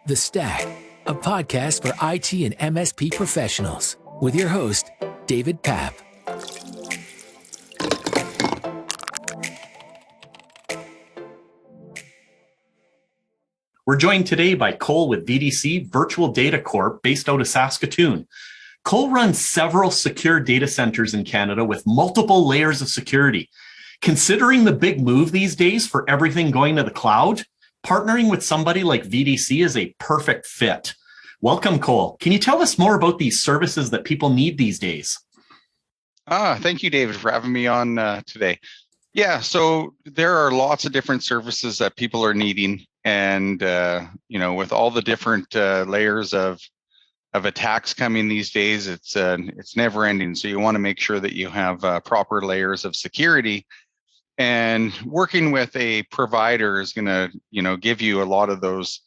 The Stack, a podcast for IT and MSP professionals, with your host, David Papp. We're joined today by Cole with VDC Virtual Data Corp, based out of Saskatoon. Cole runs several secure data centers in Canada with multiple layers of security. Considering the big move these days for everything going to the cloud, partnering with somebody like VDC is a perfect fit. Welcome, Cole. Can you tell us more about these services that people need these days? Thank you, David, for having me on today. Yeah, so there are lots of different services that people are needing, and with all the different layers of attacks coming these days, it's never ending. So you want to make sure that you have proper layers of security. And working with a provider is going to, give you a lot of those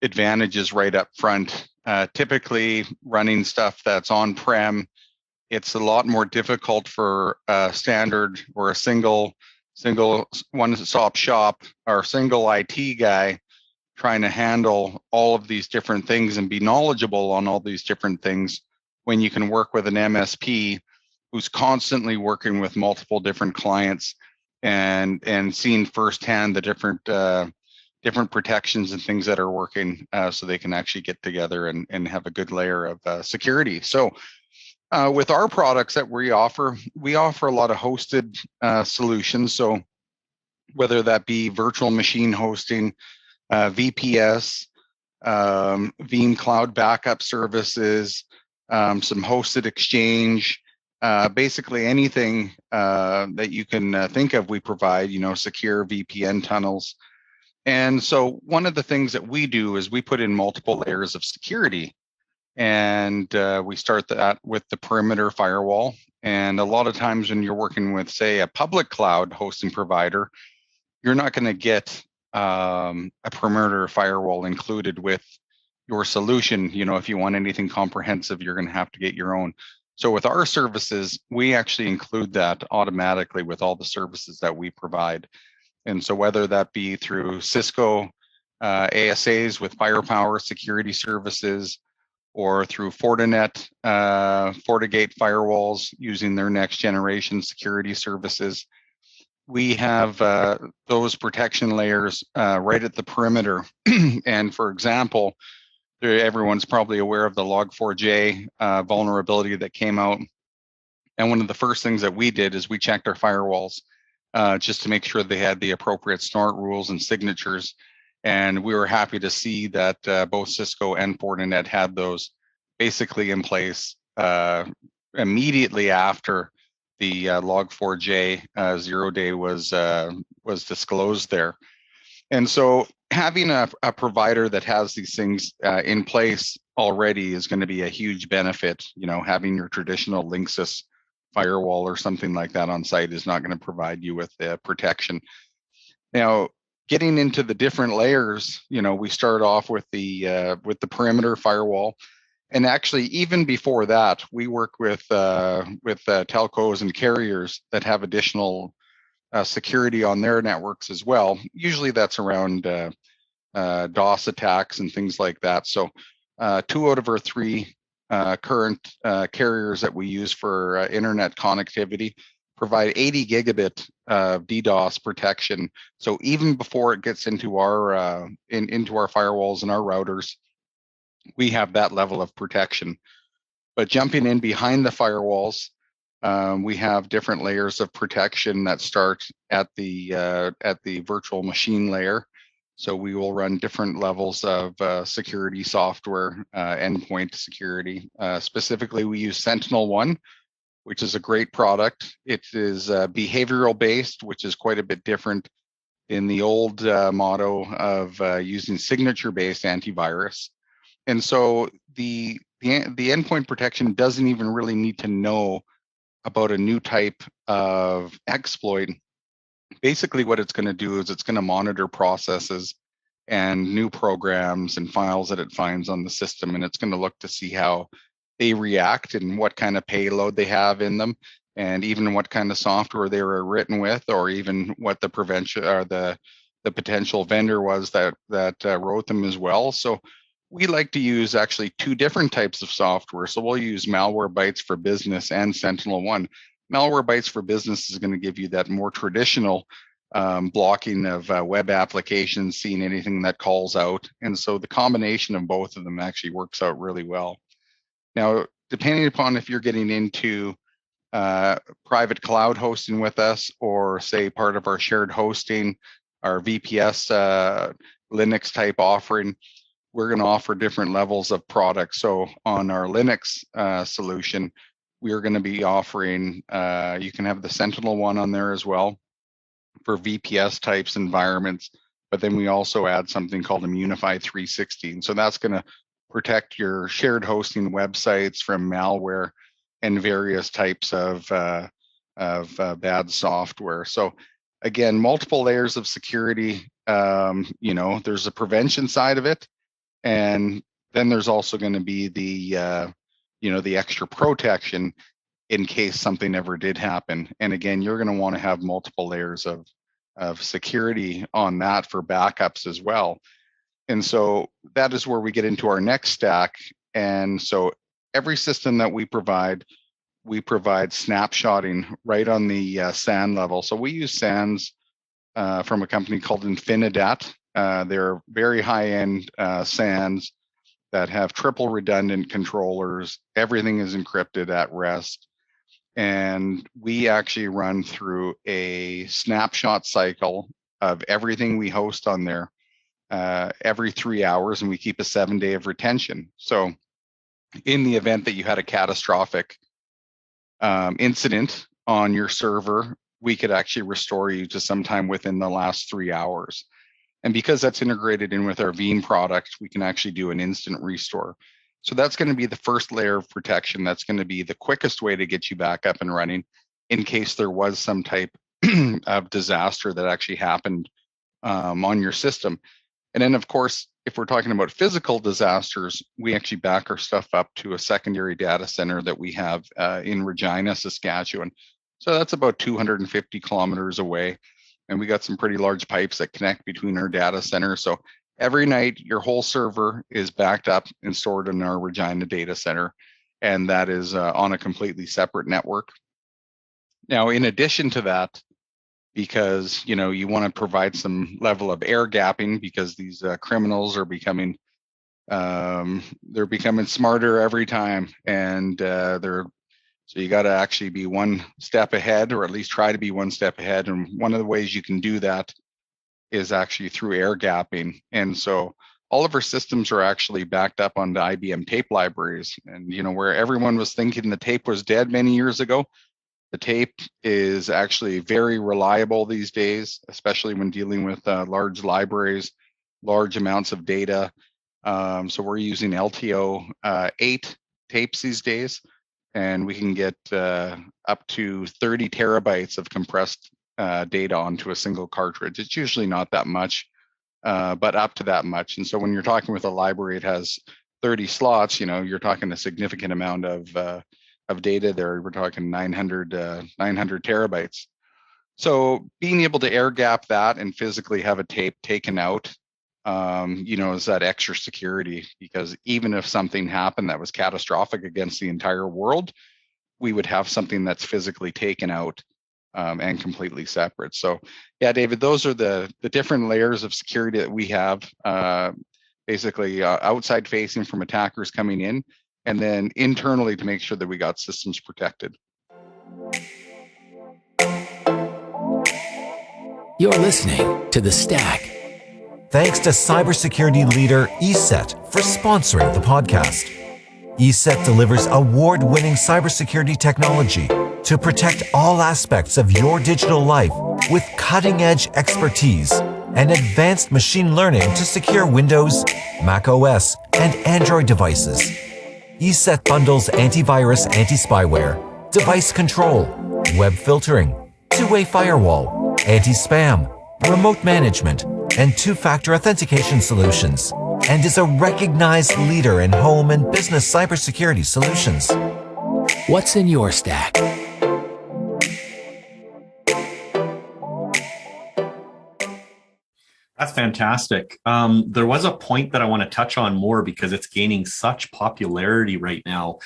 advantages right up front. Typically, running stuff that's on-prem, it's a lot more difficult for a standard or a single one-stop shop or single IT guy trying to handle all of these different things and be knowledgeable on all these different things, when you can work with an MSP who's constantly working with multiple different clients and seeing firsthand the different protections and things that are working, so they can actually get together and have a good layer of security. So with our products that we offer a lot of hosted solutions. So whether that be virtual machine hosting, VPS, Veeam cloud backup services, some hosted exchange, basically anything that you can think of, we provide, secure VPN tunnels. And so one of the things that we do is we put in multiple layers of security. And we start that with the perimeter firewall. And a lot of times when you're working with, say, a public cloud hosting provider, you're not going to get a perimeter firewall included with your solution. If you want anything comprehensive, you're going to have to get your own. So with our services, we actually include that automatically with all the services that we provide. And so whether that be through Cisco ASAs with firepower security services, or through Fortinet, FortiGate firewalls using their next generation security services, we have those protection layers right at the perimeter. And for example, everyone's probably aware of the Log4j vulnerability that came out. And one of the first things that we did is we checked our firewalls just to make sure they had the appropriate snort rules and signatures. And we were happy to see that both Cisco and Fortinet had those basically in place immediately after the Log4j 0 day was disclosed there. And so having a provider that has these things in place already is going to be a huge benefit. Having your traditional Linksys firewall or something like that on site is not going to provide you with the protection. Now, getting into the different layers, we start off with the perimeter firewall, and actually even before that, we work with telcos and carriers that have additional security on their networks as well. Usually that's around DOS attacks and things like that. So 2 out of our 3 current carriers that we use for internet connectivity provide 80 gigabit DDoS protection. So even before it gets into our into our firewalls and our routers, we have that level of protection. But jumping in behind the firewalls, we have different layers of protection that start at the virtual machine layer. So we will run different levels of security software, endpoint security. Specifically, we use Sentinel-1, which is a great product. It is behavioral based, which is quite a bit different in the old motto of using signature-based antivirus. And so the endpoint protection doesn't even really need to know about a new type of exploit. Basically, what it's going to do is it's going to monitor processes and new programs and files that it finds on the system, and it's going to look to see how they react and what kind of payload they have in them, and even what kind of software they were written with, or even what the prevention or the potential vendor was that wrote them as well. So we like to use actually two different types of software. So we'll use Malwarebytes for Business and SentinelOne. Malwarebytes for Business is going to give you that more traditional blocking of web applications, seeing anything that calls out. And so the combination of both of them actually works out really well. Now, depending upon if you're getting into private cloud hosting with us, or say part of our shared hosting, our VPS Linux type offering, we're going to offer different levels of products. So on our Linux solution, we're going to be offering, you can have the SentinelOne on there as well for VPS types environments, but then we also add something called Immunify 360. And so that's going to protect your shared hosting websites from malware and various types of bad software. So again, multiple layers of security. There's a prevention side of it, and then there's also going to be the extra protection in case something ever did happen. And again, you're going to want to have multiple layers of security on that for backups as well. And so that is where we get into our next stack. And so every system that we provide snapshotting right on the SAN level. So we use SANs from a company called Infinidat. They're very high-end SANs that have triple redundant controllers. Everything is encrypted at rest. And we actually run through a snapshot cycle of everything we host on there every 3 hours, and we keep a 7-day of retention. So in the event that you had a catastrophic incident on your server, we could actually restore you to sometime within the last 3 hours. And because that's integrated in with our Veeam product, we can actually do an instant restore. So that's going to be the first layer of protection. That's going to be the quickest way to get you back up and running in case there was some type of disaster that actually happened on your system. And then, of course, if we're talking about physical disasters, we actually back our stuff up to a secondary data center that we have in Regina, Saskatchewan. So that's about 250 kilometers away. And we got some pretty large pipes that connect between our data centers. So every night, your whole server is backed up and stored in our Regina data center. And that is on a completely separate network. Now, in addition to that, because you want to provide some level of air gapping, because these criminals are becoming smarter every time, and so you got to actually be one step ahead, or at least try to be one step ahead. And one of the ways you can do that is actually through air gapping. And so all of our systems are actually backed up on the IBM tape libraries. And where everyone was thinking the tape was dead many years ago, the tape is actually very reliable these days, especially when dealing with large libraries, large amounts of data. So we're using LTO 8 tapes these days, and we can get up to 30 terabytes of compressed data onto a single cartridge. It's usually not that much, but up to that much. And so when you're talking with a library, it has 30 slots, you're talking a significant amount of data there. We're talking 900 terabytes. So being able to air gap that and physically have a tape taken out, is that extra security, because even if something happened that was catastrophic against the entire world, we would have something that's physically taken out and completely separate. So yeah, David, those are the different layers of security that we have, basically outside facing from attackers coming in, and then internally to make sure that we got systems protected. You're listening to The Stack. Thanks to cybersecurity leader ESET for sponsoring the podcast. ESET delivers award-winning cybersecurity technology to protect all aspects of your digital life with cutting-edge expertise and advanced machine learning to secure Windows, Mac OS, and Android devices. ESET bundles antivirus, anti-spyware, device control, web filtering, two-way firewall, anti-spam, remote management, and two-factor authentication solutions, and is a recognized leader in home and business cybersecurity solutions. What's in your stack? That's fantastic. There was a point that I want to touch on more because it's gaining such popularity right now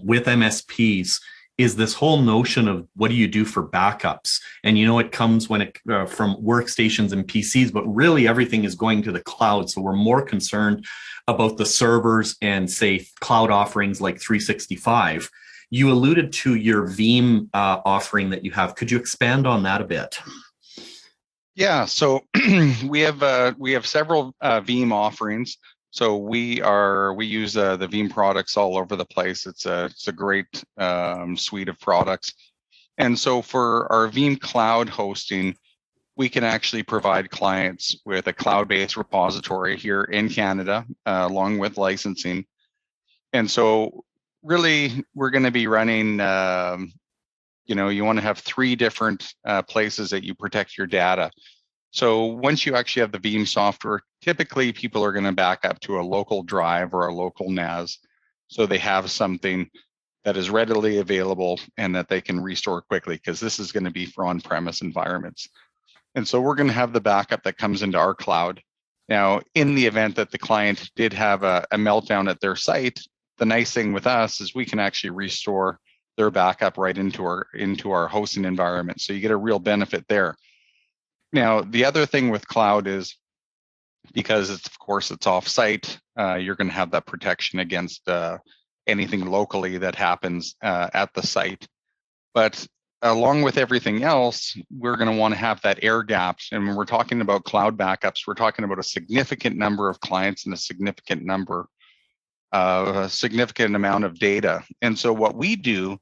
with MSPs. Is this whole notion of what do you do for backups? And it comes when it from workstations and PCs, but really everything is going to the cloud. So we're more concerned about the servers and say cloud offerings like 365. You alluded to your Veeam offering that you have. Could you expand on that a bit? Yeah, so we have several Veeam offerings. So we use the Veeam products all over the place. It's a great suite of products. And so for our Veeam cloud hosting, we can actually provide clients with a cloud-based repository here in Canada, along with licensing. And so really, we're going to be running, you want to have 3 different places that you protect your data. So once you actually have the Veeam software, typically people are going to back up to a local drive or a local NAS. So they have something that is readily available and that they can restore quickly, because this is going to be for on-premise environments. And so we're going to have the backup that comes into our cloud. Now, in the event that the client did have a meltdown at their site, the nice thing with us is we can actually restore their backup right into our hosting environment. So you get a real benefit there. Now, the other thing with cloud is because it's off-site, you're going to have that protection against anything locally that happens at the site. But along with everything else, we're going to want to have that air gap. And when we're talking about cloud backups, we're talking about a significant number of clients and a significant amount of data. And so what we do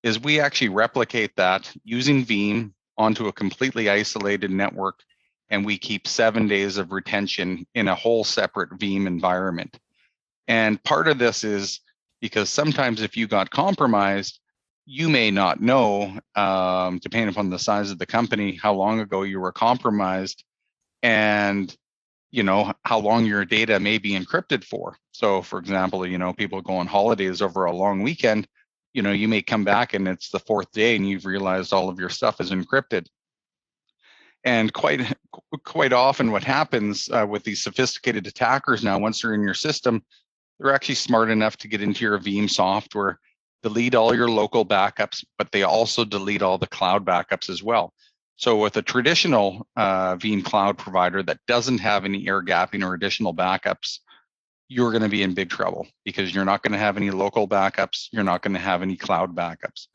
is we actually replicate that using Veeam onto a completely isolated network, and we keep 7 days of retention in a whole separate Veeam environment. And part of this is because sometimes if you got compromised, you may not know, depending upon the size of the company, how long ago you were compromised and how long your data may be encrypted for. So for example, people go on holidays over a long weekend, you may come back and it's the 4th day and you've realized all of your stuff is encrypted. And quite often what happens with these sophisticated attackers now, once they're in your system, they're actually smart enough to get into your Veeam software, delete all your local backups, but they also delete all the cloud backups as well. So with a traditional Veeam cloud provider that doesn't have any air gapping or additional backups, you're going to be in big trouble because you're not going to have any local backups. You're not going to have any cloud backups.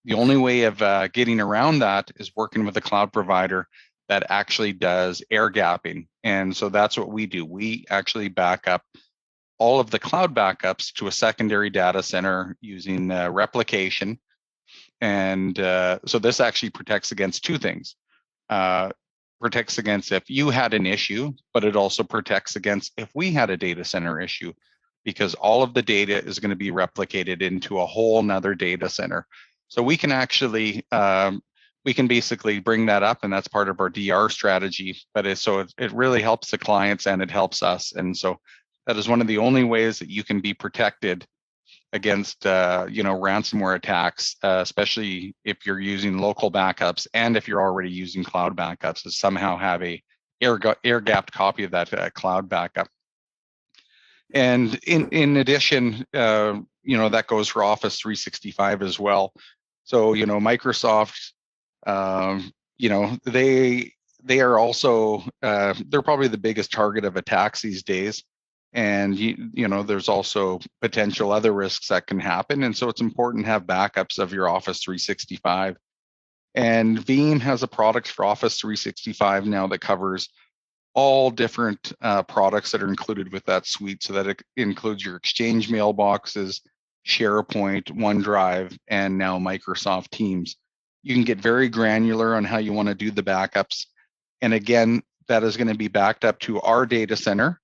The only way of getting around that is working with a cloud provider that actually does air gapping. And so that's what we do. We actually back up all of the cloud backups to a secondary data center using replication. And so this actually protects against 2 things. Protects against if you had an issue, but it also protects against if we had a data center issue, because all of the data is going to be replicated into a whole nother data center. So we can actually, we can basically bring that up, and that's part of our DR strategy. But it really helps the clients and it helps us. And so that is one of the only ways that you can be protected against ransomware attacks, especially if you're using local backups and if you're already using cloud backups, is somehow have a air-gapped copy of that cloud backup. And in addition, that goes for Office 365 as well. So Microsoft, they are also they're probably the biggest target of attacks these days. And there's also potential other risks that can happen. And so it's important to have backups of your Office 365. And Veeam has a product for Office 365 now that covers all different products that are included with that suite. So that it includes your Exchange mailboxes, SharePoint, OneDrive, and now Microsoft Teams. You can get very granular on how you want to do the backups. And again, that is going to be backed up to our data center.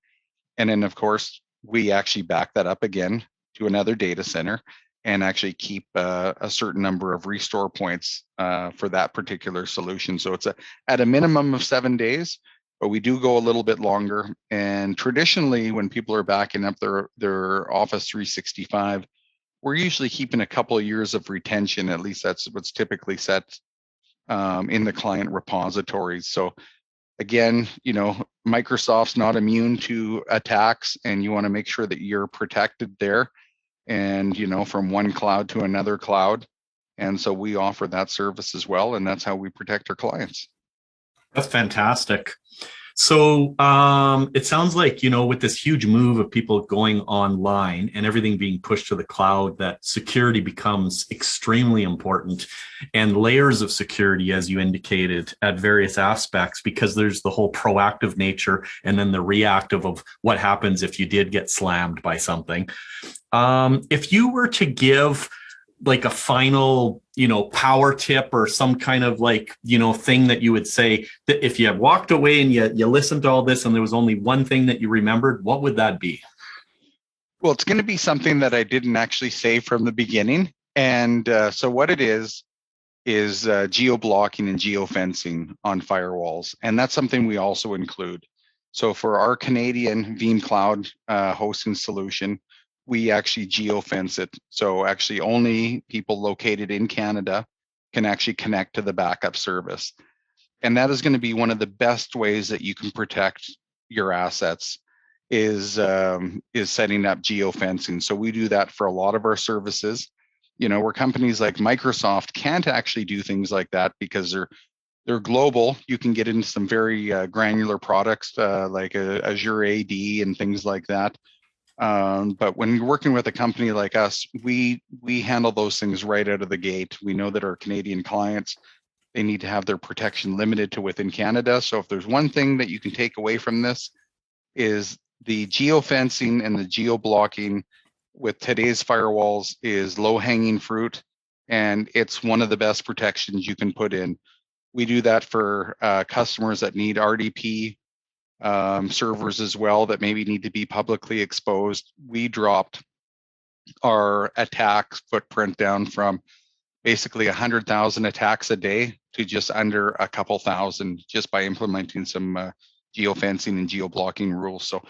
And then, of course, we actually back that up again to another data center and actually keep a certain number of restore points for that particular solution. So it's at a minimum of 7 days, but we do go a little bit longer. And traditionally, when people are backing up their Office 365, we're usually keeping a couple of years of retention. At least that's what's typically set in the client repositories. So Again, Microsoft's not immune to attacks, and you want to make sure that you're protected there and, from one cloud to another cloud. And so we offer that service as well, and that's how we protect our clients. That's fantastic. So it sounds like, with this huge move of people going online and everything being pushed to the cloud, that security becomes extremely important, and layers of security, as you indicated, at various aspects, because there's the whole proactive nature and then the reactive of what happens if you did get slammed by something. If you were to give like a final, power tip or some kind of thing that you would say that if you walked away and you listened to all this and there was only one thing that you remembered, what would that be? Well, it's going to be something that I didn't actually say from the beginning. And so what it is geo-blocking and geofencing on firewalls. And that's something we also include. So for our Canadian Veeam Cloud hosting solution, we actually geofence it. So actually only people located in Canada can actually connect to the backup service. And that is going to be one of the best ways that you can protect your assets is setting up geofencing. So we do that for a lot of our services. Where companies like Microsoft can't actually do things like that because they're global. You can get into some very granular products like Azure AD and things like that. But when you're working with a company like us, we handle those things right out of the gate. We know that our Canadian clients, they need to have their protection limited to within Canada. So if there's one thing that you can take away from this is the geofencing and the geo-blocking with today's firewalls is low-hanging fruit, and it's one of the best protections you can put in. We do that for customers that need RDP servers as well that maybe need to be publicly exposed. We dropped our attack footprint down from basically 100,000 attacks a day to just under a couple thousand just by implementing some geofencing and geo-blocking rules. So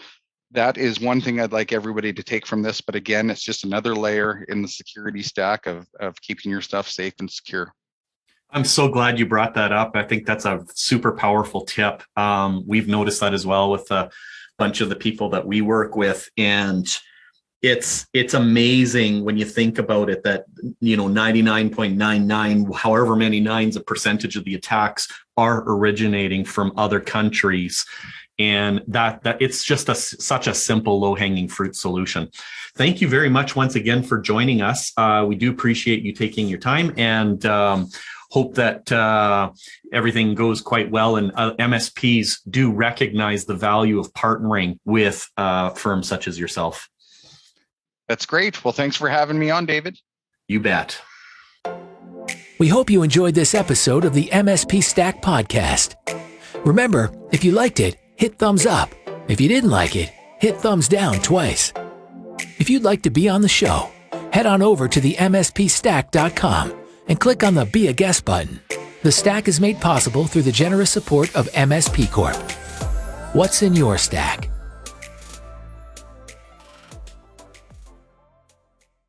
that is one thing I'd like everybody to take from this. But again, it's just another layer in the security stack of keeping your stuff safe and secure. I'm so glad you brought that up. I think that's a super powerful tip. We've noticed that as well with a bunch of the people that we work with. And it's amazing when you think about it that, 99.99, however many nines of percentage of the attacks are originating from other countries. And that it's just such a simple low-hanging fruit solution. Thank you very much once again for joining us. We do appreciate you taking your time, and hope that everything goes quite well, and MSPs do recognize the value of partnering with firms such as yourself. That's great. Well, thanks for having me on, David. You bet. We hope you enjoyed this episode of the MSP Stack Podcast. Remember, if you liked it, hit thumbs up. If you didn't like it, hit thumbs down twice. If you'd like to be on the show, head on over to the MSPstack.com and click on the Be a Guest button. The stack is made possible through the generous support of MSP Corp. What's in your stack?